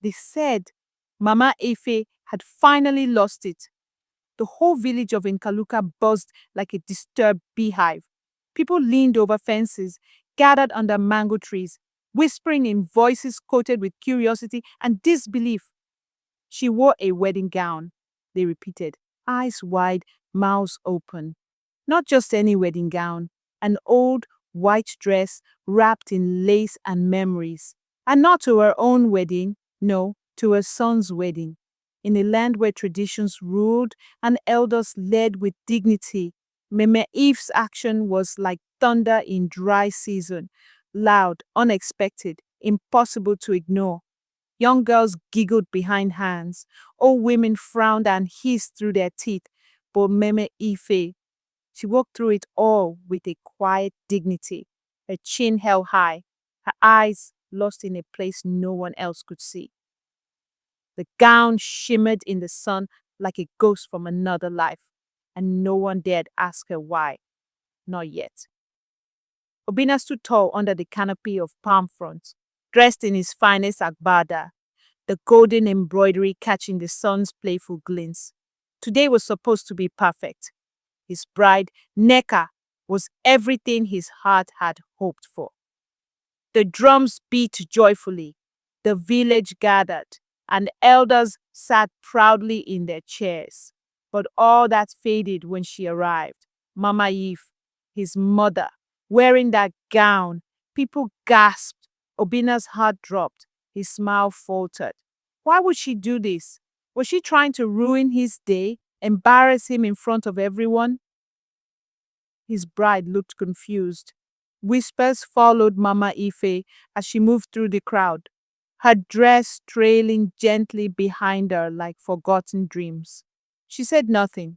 They said Mama Efe had finally lost it. The whole village of Nkaluka buzzed like a disturbed beehive. People leaned over fences, gathered under mango trees, whispering in voices coated with curiosity and disbelief. She wore a wedding gown, they repeated, eyes wide, mouths open. Not just any wedding gown, an old white dress wrapped in lace and memories. And not to her own wedding, no, to her son's wedding. In a land where traditions ruled and elders led with dignity, Meme Eve's action was like thunder in dry season, loud, unexpected, impossible to ignore. Young girls giggled behind hands. Old women frowned and hissed through their teeth. But Meme Ife, she walked through it all with a quiet dignity, her chin held high, her eyes lost in a place no one else could see. The gown shimmered in the sun like a ghost from another life, and no one dared ask her why. Not yet. Obinna stood tall under the canopy of palm fronds, dressed in his finest agbada, the golden embroidery catching the sun's playful glints. Today was supposed to be perfect. His bride, Neka, was everything his heart had hoped for. The drums beat joyfully, the village gathered, and elders sat proudly in their chairs. But all that faded when she arrived. Mama Eve, his mother, wearing that gown. People gasped. Obinna's heart dropped. His smile faltered. Why would she do this? Was she trying to ruin his day, embarrass him in front of everyone? His bride looked confused. Whispers followed Mama Ife as she moved through the crowd, her dress trailing gently behind her like forgotten dreams. She said nothing,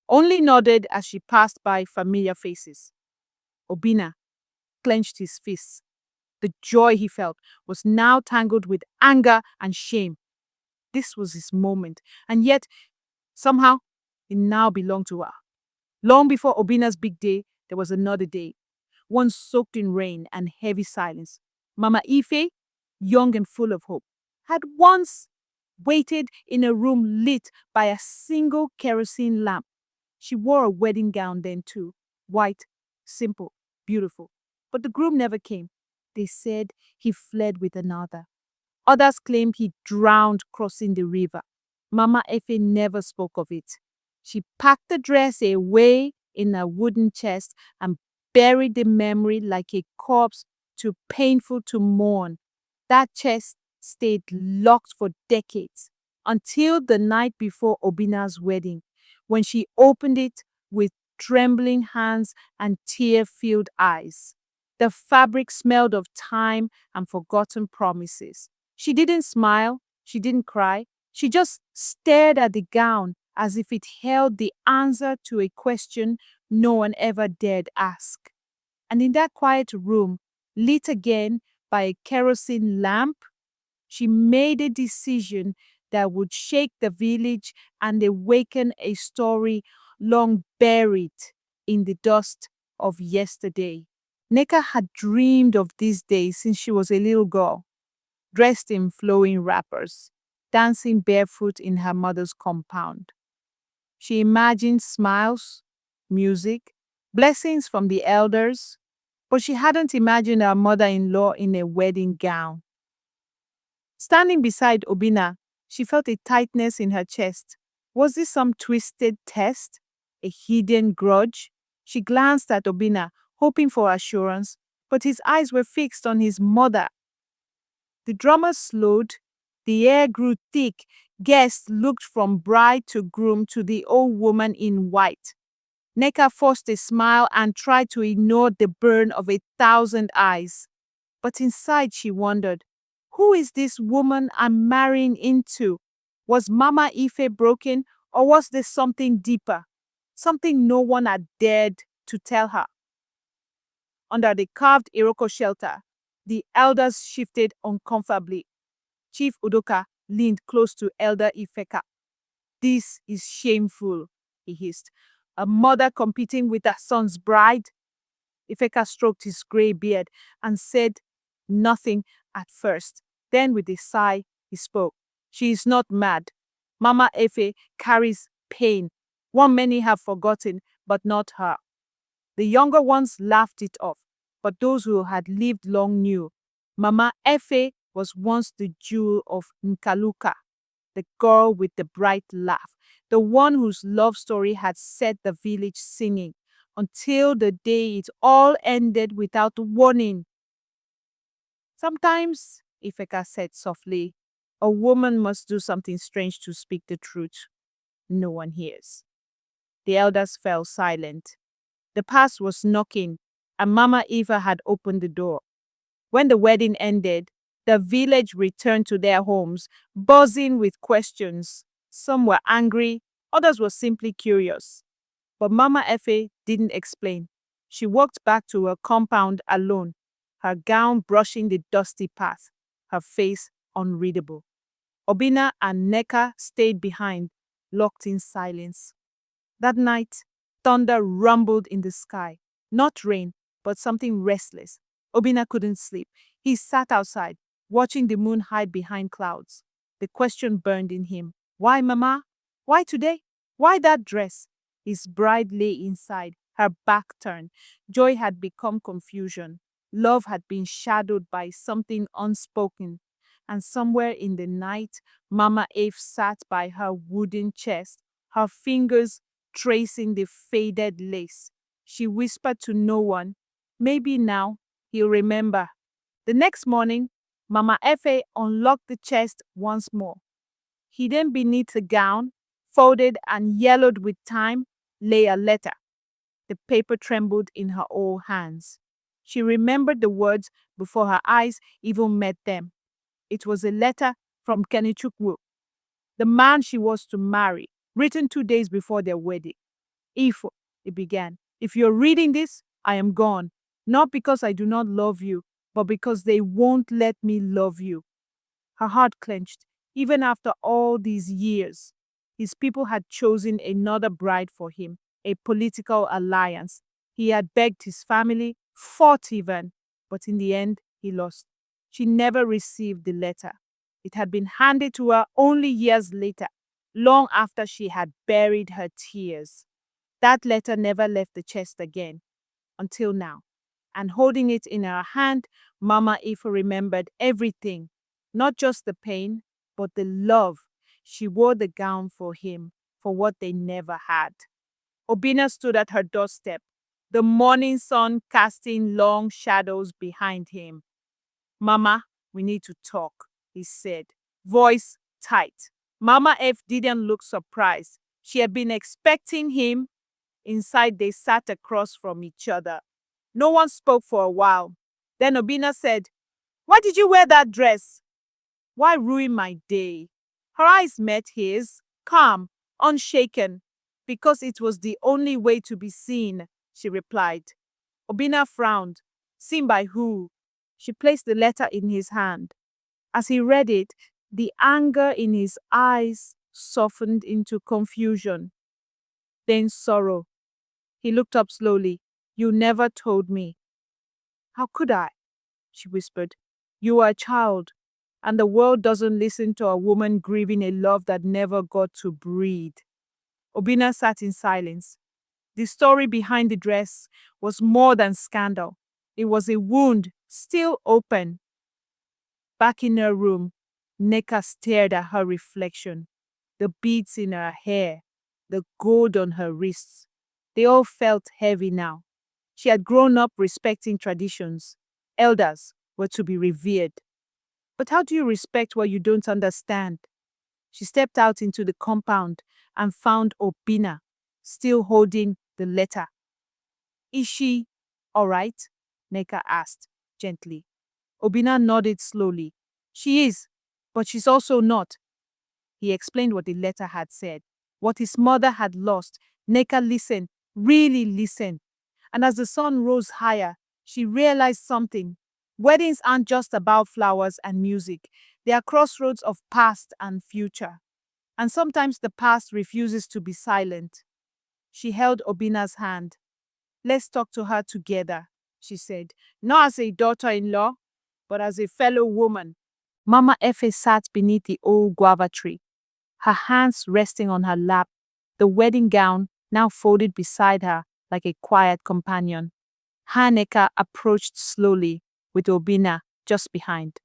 only nodded as she passed by familiar faces. Obinna clenched his fists. The joy he felt was now tangled with anger and shame. This was his moment, and yet, somehow, it now belonged to her. Long before Obinna's big day, there was another day, one soaked in rain and heavy silence. Mama Ife, young and full of hope, had once waited in a room lit by a single kerosene lamp. She wore a wedding gown then too, white, simple, beautiful. But the groom never came. They said he fled with another. Others claimed he drowned crossing the river. Mama Efe never spoke of it. She packed the dress away in a wooden chest and buried the memory like a corpse too painful to mourn. That chest stayed locked for decades until the night before Obinna's wedding, when she opened it with trembling hands and tear-filled eyes. The fabric smelled of time and forgotten promises. She didn't smile, she didn't cry, she just stared at the gown as if it held the answer to a question no one ever dared ask. And in that quiet room, lit again by a kerosene lamp, she made a decision that would shake the village and awaken a story long buried in the dust of yesterday. Neka had dreamed of these days since she was a little girl, dressed in flowing wrappers, dancing barefoot in her mother's compound. She imagined smiles, music, blessings from the elders, but she hadn't imagined her mother-in-law in a wedding gown. Standing beside Obinna, she felt a tightness in her chest. Was this some twisted test? A hidden grudge? She glanced at Obinna, hoping for assurance, but his eyes were fixed on his mother. The drummer slowed. The air grew thick. Guests looked from bride to groom to the old woman in white. Neka forced a smile and tried to ignore the burn of 1,000 eyes. But inside she wondered, who is this woman I'm marrying into? Was Mama Ife broken, or was there something deeper? Something no one had dared to tell her. Under the carved Iroko shelter, the elders shifted uncomfortably. Chief Udoka leaned close to Elder Ifeka. This is shameful, he hissed. A mother competing with her son's bride? Ifeka stroked his grey beard and said nothing at first. Then with a sigh, He spoke. She is not mad. Mama Efe carries pain, one many have forgotten, but not her. The younger ones laughed it off, but those who had lived long knew. Mama Efe was once the jewel of Nkaluka, the girl with the bright laugh, the one whose love story had set the village singing, until the day it all ended without warning. Sometimes, Ifeka said softly, a woman must do something strange to speak the truth. No one hears. The elders fell silent. The past was knocking, and Mama Eva had opened the door. When the wedding ended, the village returned to their homes, buzzing with questions. Some were angry, others were simply curious. But Mama Efe didn't explain. She walked back to her compound alone, her gown brushing the dusty path, her face unreadable. Obinna and Neka stayed behind, locked in silence. That night, thunder rumbled in the sky. Not rain, but something restless. Obinna couldn't sleep. He sat outside, watching the moon hide behind clouds. The question burned in him. Why, Mama? Why today? Why that dress? His bride lay inside, her back turned. Joy had become confusion. Love had been shadowed by something unspoken. And somewhere in the night, Mama Eve sat by her wooden chest, her fingers tracing the faded lace. She whispered to no one, maybe now he'll remember. The next morning, Mama Efe unlocked the chest once more. Hidden beneath the gown, folded and yellowed with time, lay a letter. The paper trembled in her old hands. She remembered the words before her eyes even met them. It was a letter from Kenichukwu, the man she was to marry, written 2 days before their wedding. If, it began, if you're reading this, I am gone. Not because I do not love you, but because they won't let me love you. Her heart clenched. Even after all these years, his people had chosen another bride for him, a political alliance. He had begged his family, fought even, but in the end, he lost. She never received the letter. It had been handed to her only years later, long after she had buried her tears. That letter never left the chest again, until now. And holding it in her hand, Mama Ifa remembered everything, not just the pain, but the love. She wore the gown for him, for what they never had. Obinna stood at her doorstep, the morning sun casting long shadows behind him. Mama, we need to talk, he said, voice tight. Mama F didn't look surprised. She had been expecting him. Inside, they sat across from each other. No one spoke for a while. Then Obinna said, why did you wear that dress? Why ruin my day? Her eyes met his, calm, unshaken. Because it was the only way to be seen, she replied. Obinna frowned. Seen by who? She placed the letter in his hand. As he read it, the anger in his eyes softened into confusion, then sorrow. He looked up slowly. You never told me. How could I? She whispered. You are a child, and the world doesn't listen to a woman grieving a love that never got to breathe. Obinna sat in silence. The story behind the dress was more than scandal. It was a wound, still open. Back in her room, Neka stared at her reflection. The beads in her hair, the gold on her wrists. They all felt heavy now. She had grown up respecting traditions. Elders were to be revered. But how do you respect what you don't understand? She stepped out into the compound and found Obinna, still holding the letter. Is she all right? Neka asked gently. Obinna nodded slowly. She is, but she's also not. He explained what the letter had said, what his mother had lost. Neka listened, really listened. And as the sun rose higher, she realized something. Weddings aren't just about flowers and music. They are crossroads of past and future. And sometimes the past refuses to be silent. She held Obinna's hand. Let's talk to her together, she said. Not as a daughter-in-law, but as a fellow woman. Mama Efe sat beneath the old guava tree, her hands resting on her lap, the wedding gown now folded beside her like a quiet companion. Haneka approached slowly, with Obinna just behind.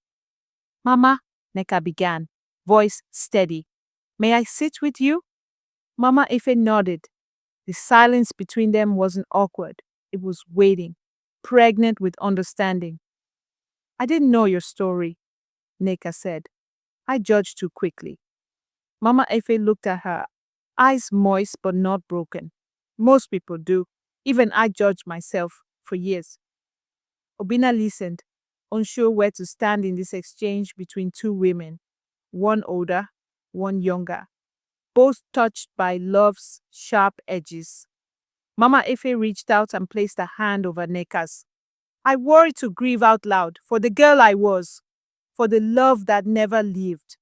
Mama, Neka began, voice steady. May I sit with you? Mama Efe nodded. The silence between them wasn't awkward. It was waiting, pregnant with understanding. I didn't know your story, Neka said. I judged too quickly. Mama Efe looked at her, eyes moist but not broken. Most people do. Even I judged myself for years. Obina listened, unsure where to stand in this exchange between two women, one older, one younger, both touched by love's sharp edges. Mama Efe reached out and placed a hand over Neka's. I worried to grieve out loud for the girl I was, for the love that never lived.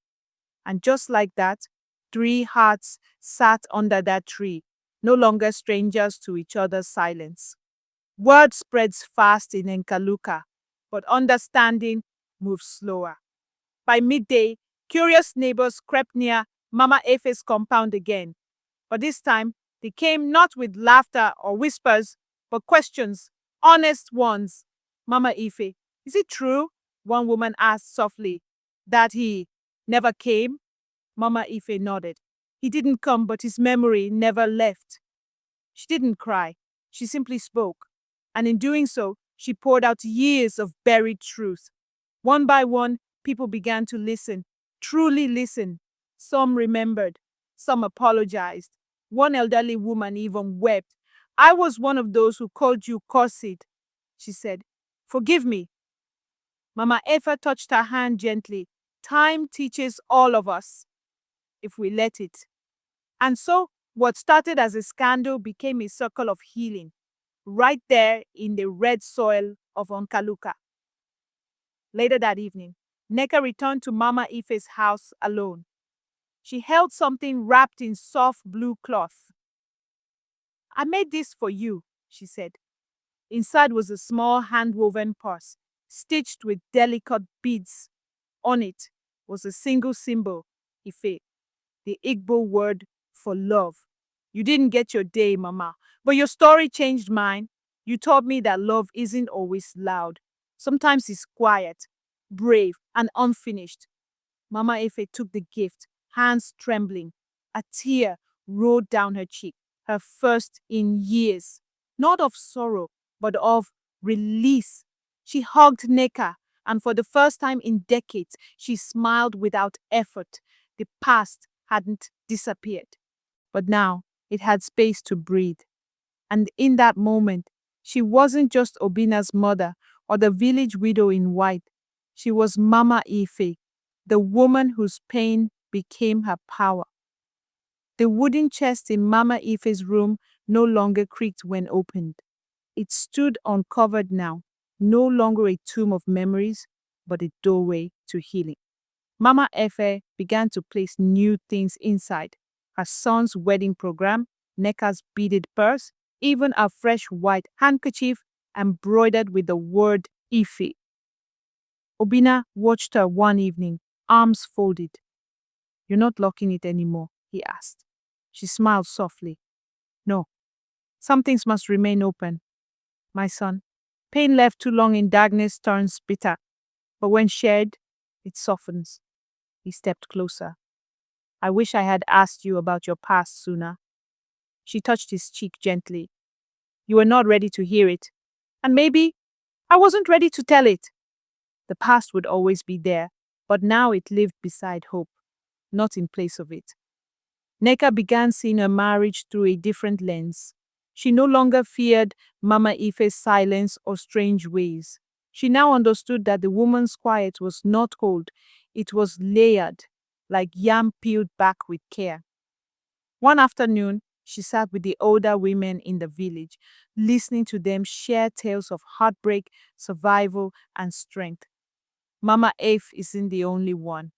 And just like that, three hearts sat under that tree, no longer strangers to each other's silence. Word spreads fast in Nkaluka, but understanding moves slower. By midday, curious neighbors crept near Mama Efe's compound again. But this time, they came not with laughter or whispers, but questions, honest ones. Mama Ife, is it true? One woman asked softly, that he never came? Mama Ife nodded. He didn't come, but his memory never left. She didn't cry. She simply spoke. And in doing so, she poured out years of buried truth. One by one, people began to listen, truly listen. Some remembered, some apologized. One elderly woman even wept. I was one of those who called you cursed, she said. Forgive me. Mama Efa touched her hand gently. Time teaches all of us, if we let it. And so, what started as a scandal became a circle of healing, right there in the red soil of Onkaluka. Later that evening, Neka returned to Mama Ife's house alone. She held something wrapped in soft blue cloth. I made this for you, she said. Inside was a small hand-woven purse, stitched with delicate beads. On it was a single symbol, Ife, the Igbo word for love. You didn't get your day, Mama, but your story changed mine. You taught me that love isn't always loud. Sometimes it's quiet, brave, and unfinished. Mama Efe took the gift, hands trembling. A tear rolled down her cheek, her first in years. Not of sorrow, but of release. She hugged Neka, and for the first time in decades, she smiled without effort. The past hadn't disappeared, but now it had space to breathe. And in that moment, she wasn't just Obina's mother or the village widow in white. She was Mama Ife, the woman whose pain became her power. The wooden chest in Mama Ife's room no longer creaked when opened. It stood uncovered now, no longer a tomb of memories, but a doorway to healing. Mama Efe began to place new things inside. Her son's wedding program, Neka's beaded purse, even a fresh white handkerchief embroidered with the word Ife. Obina watched her one evening, arms folded. You're not locking it anymore, he asked. She smiled softly. No, some things must remain open. My son, pain left too long in darkness turns bitter, but when shared, it softens. He stepped closer. I wish I had asked you about your past sooner. She touched his cheek gently. You were not ready to hear it, and maybe I wasn't ready to tell it. The past would always be there, but now it lived beside hope, not in place of it. Neka began seeing her marriage through a different lens. She no longer feared Mama Ife's silence or strange ways. She now understood that the woman's quiet was not cold, it was layered, like yam peeled back with care. One afternoon, she sat with the older women in the village, listening to them share tales of heartbreak, survival, and strength. Mama Afe isn't the only one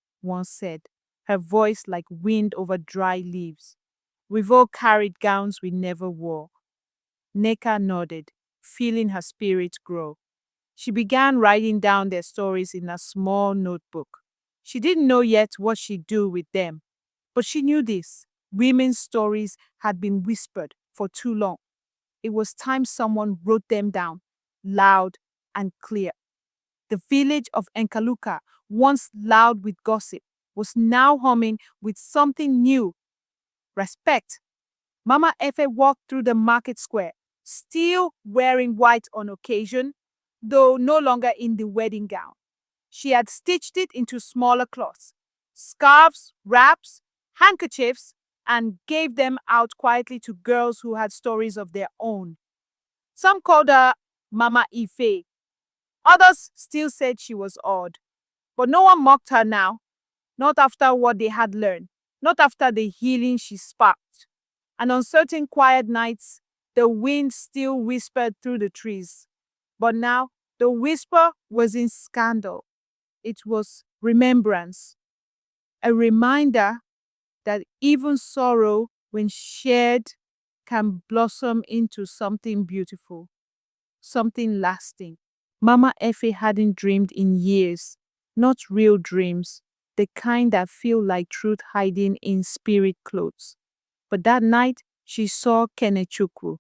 said, her voice like wind over dry leaves. We've all carried gowns we never wore. Neka nodded, feeling her spirit grow. She began writing down their stories in a small notebook. She didn't know yet what she'd do with them, but she knew this. Women's stories had been whispered for too long. It was time someone wrote them down, loud and clear. The village of Enkaluka, once loud with gossip, was now humming with something new: respect. Mama Efe walked through the market square, still wearing white on occasion, though no longer in the wedding gown. She had stitched it into smaller cloths, scarves, wraps, handkerchiefs, and gave them out quietly to girls who had stories of their own. Some called her Mama Ife. Others still said she was odd. But no one mocked her now, not after what they had learned, not after the healing she sparked. And on certain quiet nights, the wind still whispered through the trees. But now, the whisper was in scandal. It was remembrance, a reminder that even sorrow, when shared, can blossom into something beautiful, something lasting. Mama Effie hadn't dreamed in years, not real dreams, the kind that feel like truth hiding in spirit clothes. But that night, she saw Kenechukwu.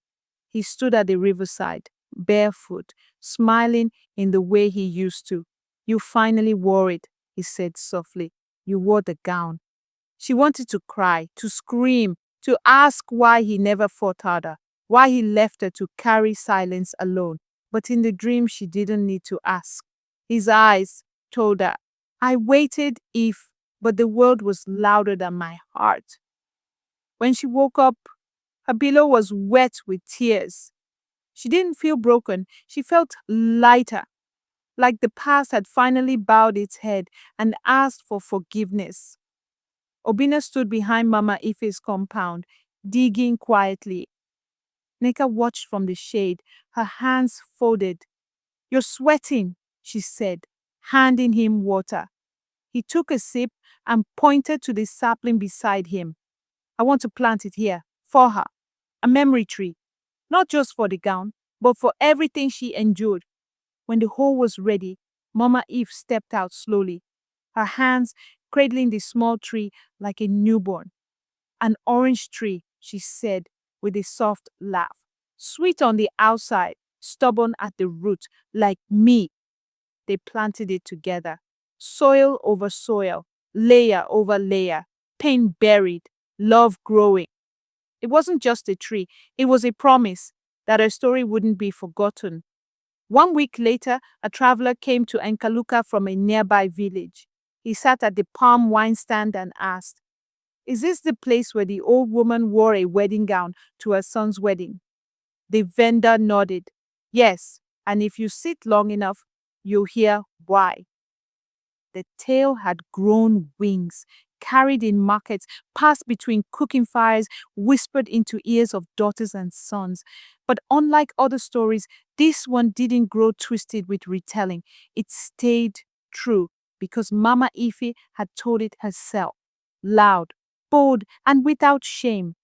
He stood at the riverside, barefoot, smiling in the way he used to. "You finally wore it," he said softly. "You wore the gown." She wanted to cry, to scream, to ask why he never fought harder, why he left her to carry silence alone. But in the dream, she didn't need to ask. His eyes told her, "I waited if, but the world was louder than my heart." When she woke up, her pillow was wet with tears. She didn't feel broken. She felt lighter, like the past had finally bowed its head and asked for forgiveness. Obinna stood behind Mama Ife's compound, digging quietly. Neka watched from the shade, her hands folded. "You're sweating," she said, handing him water. He took a sip and pointed to the sapling beside him. "I want to plant it here, for her. A memory tree. Not just for the gown, but for everything she endured." When the hole was ready, Mama Eve stepped out slowly, her hands cradling the small tree like a newborn. "An orange tree," she said with a soft laugh. "Sweet on the outside, stubborn at the root, like me." They planted it together. Soil over soil, layer over layer, pain buried, love growing. It wasn't just a tree, it was a promise that her story wouldn't be forgotten. 1 week later, a traveler came to Enkaluka from a nearby village. He sat at the palm wine stand and asked, "Is this the place where the old woman wore a wedding gown to her son's wedding?" The vendor nodded. "Yes, and if you sit long enough, you'll hear why." The tale had grown wings, carried in markets, passed between cooking fires, whispered into ears of daughters and sons. But unlike other stories, this one didn't grow twisted with retelling. It stayed true because Mama Ife had told it herself, loud, bold, and without shame.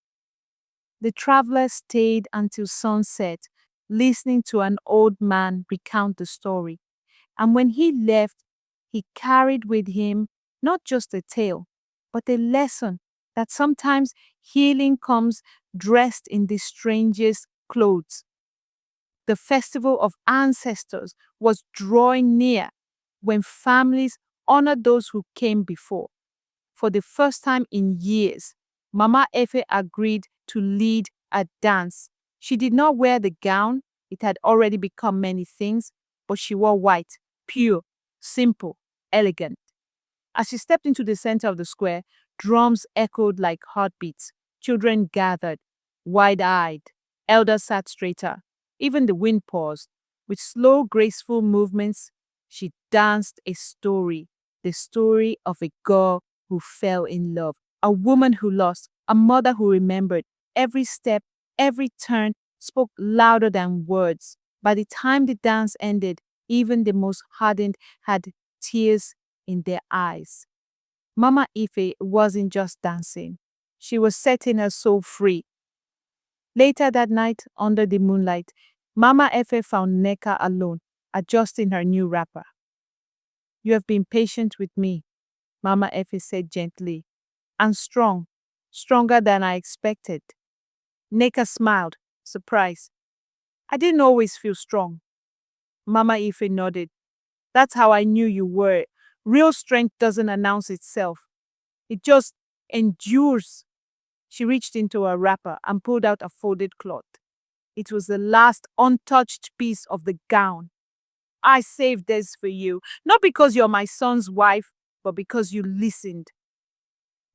The traveler stayed until sunset, listening to an old man recount the story. And when he left, he carried with him not just a tale, but a lesson that sometimes healing comes dressed in the strangest clothes. The festival of ancestors was drawing near when families honored those who came before. For the first time in years, Mama Efe agreed to lead a dance. She did not wear the gown, it had already become many things, but she wore white, pure, simple, elegant. As she stepped into the center of the square, drums echoed like heartbeats. Children gathered, wide-eyed. Elders sat straighter. Even the wind paused. With slow, graceful movements, she danced a story, the story of a girl who fell in love, a woman who lost, a mother who remembered. Every step, every turn spoke louder than words. By the time the dance ended, even the most hardened had tears in their eyes. Mama Ife wasn't just dancing. She was setting her soul free. Later that night, under the moonlight, Mama Efe found Neka alone, adjusting her new wrapper. "You have been patient with me," Mama Effie said gently, and strong, stronger than I expected. Neka smiled, surprised. I didn't always feel strong. Mama Ife nodded. That's how I knew you were. Real strength doesn't announce itself. It just endures. She reached into her wrapper and pulled out a folded cloth. It was the last untouched piece of the gown. I saved this for you, not because you're my son's wife, but because you listened.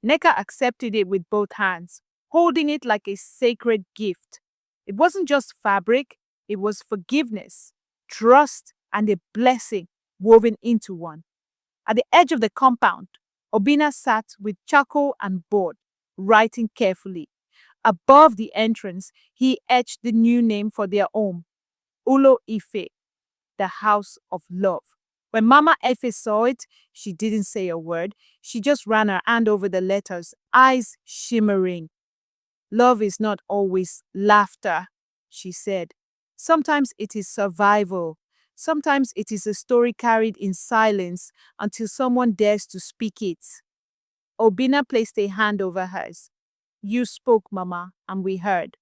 Neka accepted it with both hands, holding it like a sacred gift. It wasn't just fabric, it was forgiveness, trust, and a blessing woven into one. At the edge of the compound, Obinna sat with charcoal and board, writing carefully. Above the entrance, he etched the new name for their home, Ulo Ife, the house of love. When Mama Effie saw it, she didn't say a word. She just ran her hand over the letters, eyes shimmering. Love is not always laughter, she said. Sometimes it is survival. Sometimes it is a story carried in silence until someone dares to speak it. Obinna placed a hand over hers. You spoke, Mama, and we heard.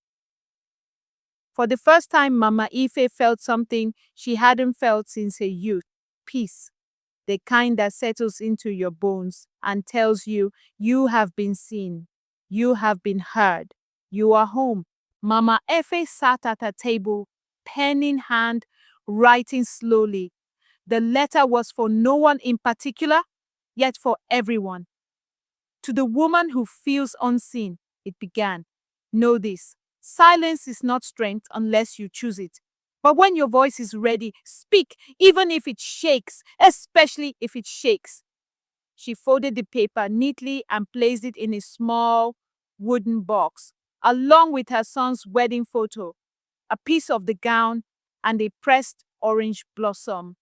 For the first time, Mama Ife felt something she hadn't felt since her youth. Peace. The kind that settles into your bones and tells you you have been seen, you have been heard, you are home. Mama Efe sat at her table, pen in hand, writing slowly. The letter was for no one in particular, yet for everyone. To the woman who feels unseen, it began. Know this. Silence is not strength unless you choose it. But when your voice is ready, speak, even if it shakes, especially if it shakes. She folded the paper neatly and placed it in a small wooden box, along with her son's wedding photo, a piece of the gown, and a pressed orange blossom.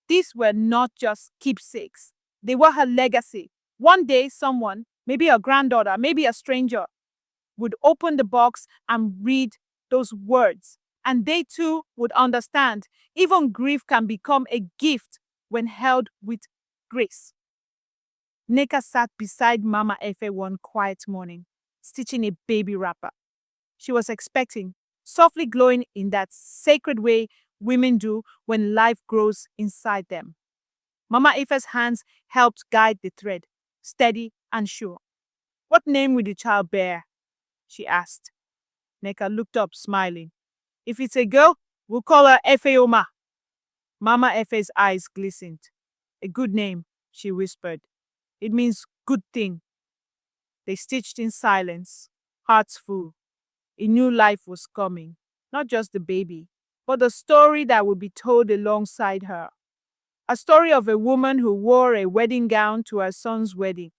These were not just keepsakes, they were her legacy. One day, someone, maybe a granddaughter, maybe a stranger, would open the box and read those words, and they too would understand. Even grief can become a gift when held with grace. Neka sat beside Mama Efe one quiet morning, stitching a baby wrapper. She was expecting, softly glowing in that sacred way women do when life grows inside them. Mama Efe's hands helped guide the thread, steady and sure. What name will the child bear? She asked. Neka looked up, smiling. If it's a girl, we'll call her Efeoma. Mama Efe's eyes glistened. A good name, she whispered. It means good thing. They stitched in silence, hearts full. A new life was coming. Not just the baby, but the story that would be told alongside her. A story of a woman who wore a wedding gown to her son's wedding,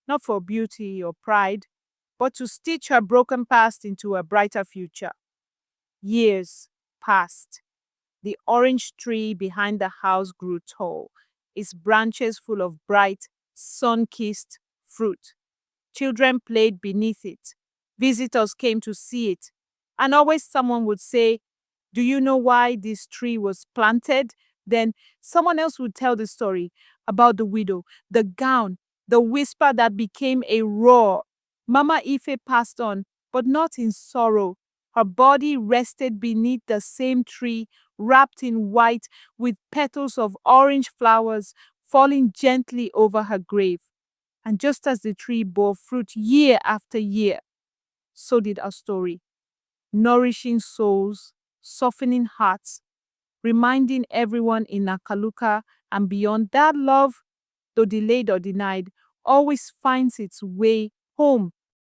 not for beauty or pride, but to stitch her broken past into a brighter future. Years passed. The orange tree behind the house grew tall, its branches full of bright, sun-kissed fruit. Children played beneath it. Visitors came to see it. And always someone would say, do you know why this tree was planted? Then someone else would tell the story about the widow, the gown, the whisper that became a roar. Mama Ife passed on, but not in sorrow. Her body rested beneath the same tree, wrapped in white, with petals of orange flowers falling gently over her grave. And just as the tree bore fruit year after year, so did our story, nourishing souls, softening hearts, reminding everyone in Nakaluka and beyond that love, though delayed or denied, always finds its way home